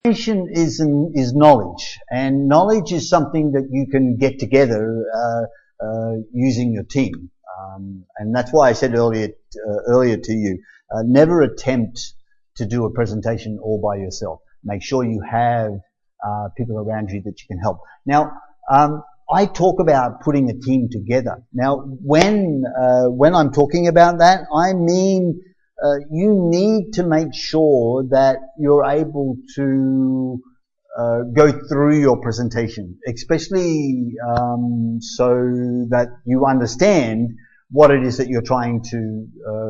Information is knowledge, and knowledge is something that you can get together using your team. And that's why I said earlier to you, never attempt to do a presentation all by yourself. Make sure you have people around you that you can help. Now, I talk about putting a team together. Now, when I'm talking about that, I mean you need to make sure that you're able to go through your presentation, especially so that you understand what it is that you're trying to,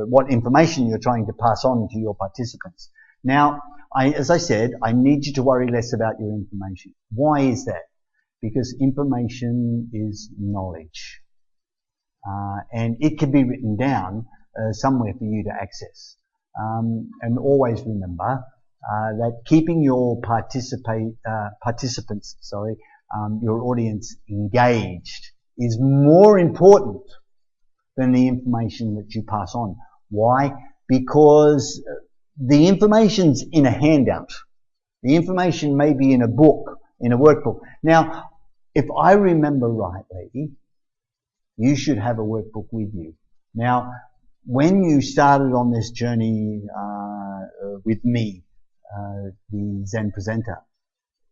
what information you're trying to pass on to your participants. Now, as I said, I need you to worry less about your information. Why is that? Because information is knowledge. And it can be written down somewhere for you to access. And always remember that keeping your participants, your audience engaged is more important than the information that you pass on. Why? Because the information's in a handout. The information may be in a book, in a workbook. Now, if I remember rightly, you should have a workbook with you. Now, when you started on this journey with me, the Zen Presenter,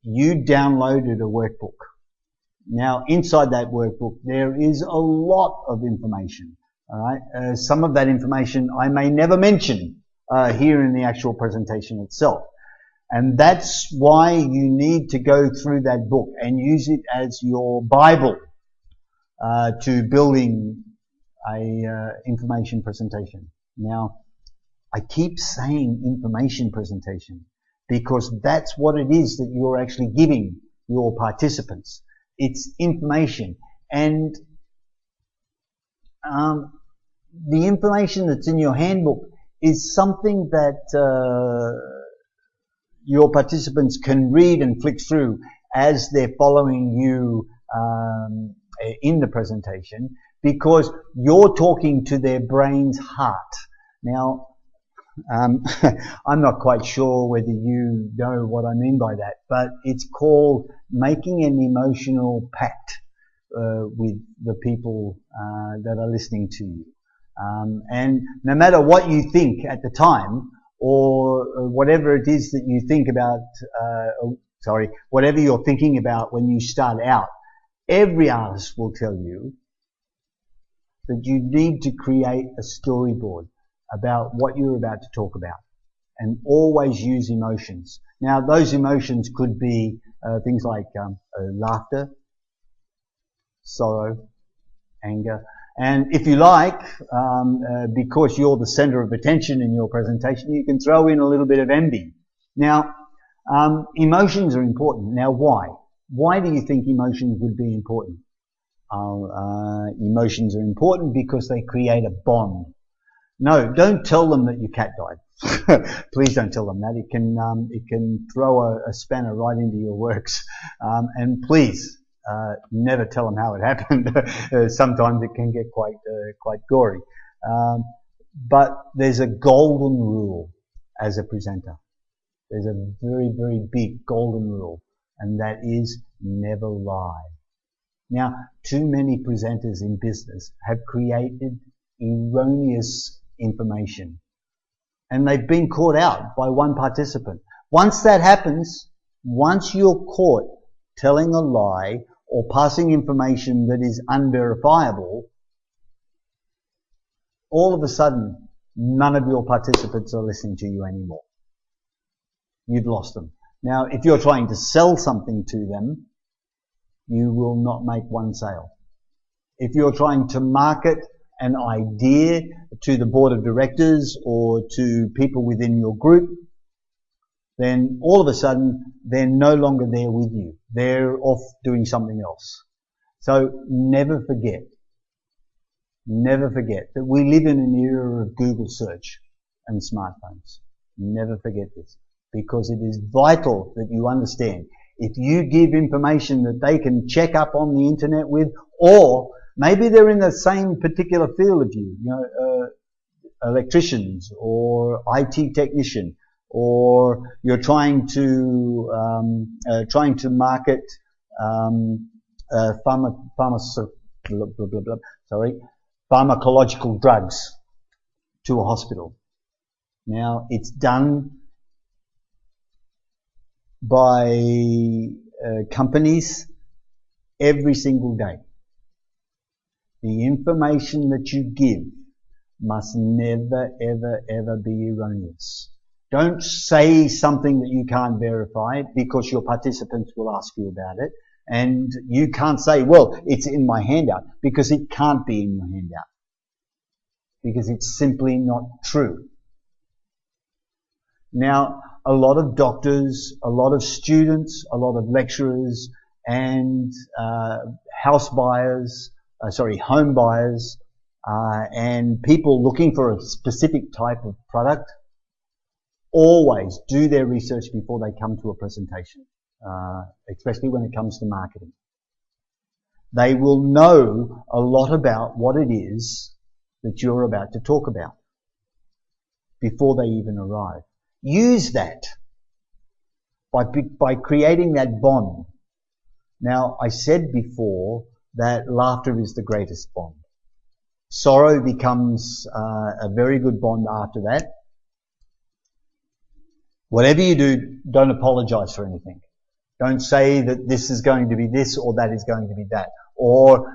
you downloaded a workbook. Now, inside that workbook, there is a lot of information. All right, some of that information I may never mention here in the actual presentation itself. And that's why you need to go through that book and use it as your Bible to building a information presentation. Now, I keep saying information presentation because that's what it is that you're actually giving your participants. It's information. And the information that's in your handbook is something that your participants can read and flick through as they're following you in the presentation, because you're talking to their brain's heart. Now, I'm not quite sure whether you know what I mean by that, but it's called making an emotional pact with the people that are listening to you. And no matter what you think at the time, or whatever it is that you think about, whatever you're thinking about when you start out, every artist will tell you that you need to create a storyboard about what you're about to talk about, and always use emotions. Now, those emotions could be things like laughter, sorrow, anger, and if you like, because you're the center of attention in your presentation, you can throw in a little bit of envy. Now, emotions are important. Now, why? Why do you think emotions would be important? Emotions are important because they create a bond. No, don't tell them that your cat died. Please don't tell them that. It can throw a spanner right into your works. And please, never tell them how it happened. Sometimes it can get quite gory. But there's a golden rule as a presenter. There's a very, very big golden rule, and that is never lie. Now, too many presenters in business have created erroneous information, and they've been caught out by one participant. Once that happens, once you're caught telling a lie or passing information that is unverifiable, all of a sudden, none of your participants are listening to you anymore. You've lost them. Now, if you're trying to sell something to them, you will not make one sale. If you're trying to market an idea to the board of directors or to people within your group, then all of a sudden they're no longer there with you. They're off doing something else. So never forget that we live in an era of Google search and smartphones. Never forget this, because it is vital that you understand. If you give information that they can check up on the internet with, or maybe they're in the same particular field of you, electricians or IT technician or you're trying to market pharmacological drugs to a hospital. Now, it's done by companies every single day. The information that you give must never, ever, ever be erroneous. Don't say something that you can't verify because your participants will ask you about it. And you can't say, well, it's in my handout, because it can't be in your handout. Because it's simply not true. Now, a lot of doctors, a lot of students, a lot of lecturers, and home buyers, and people looking for a specific type of product, always do their research before they come to a presentation, especially when it comes to marketing. They will know a lot about what it is that you're about to talk about before they even arrive. Use that by creating that bond. Now, I said before that laughter is the greatest bond. Sorrow becomes a very good bond after that. Whatever you do, don't apologize for anything. Don't say that this is going to be this or that is going to be that. Or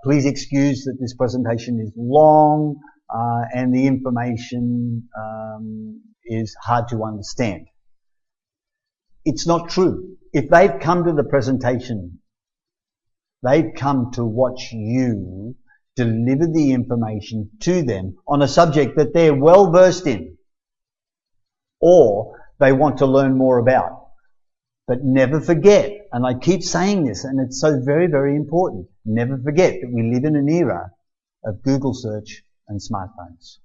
please excuse that this presentation is long and the information is hard to understand. It's not true. If they've come to the presentation, they've come to watch you deliver the information to them on a subject that they're well versed in, or they want to learn more about. But never forget, and I keep saying this, and it's so very, very important, never forget that we live in an era of Google search and smartphones.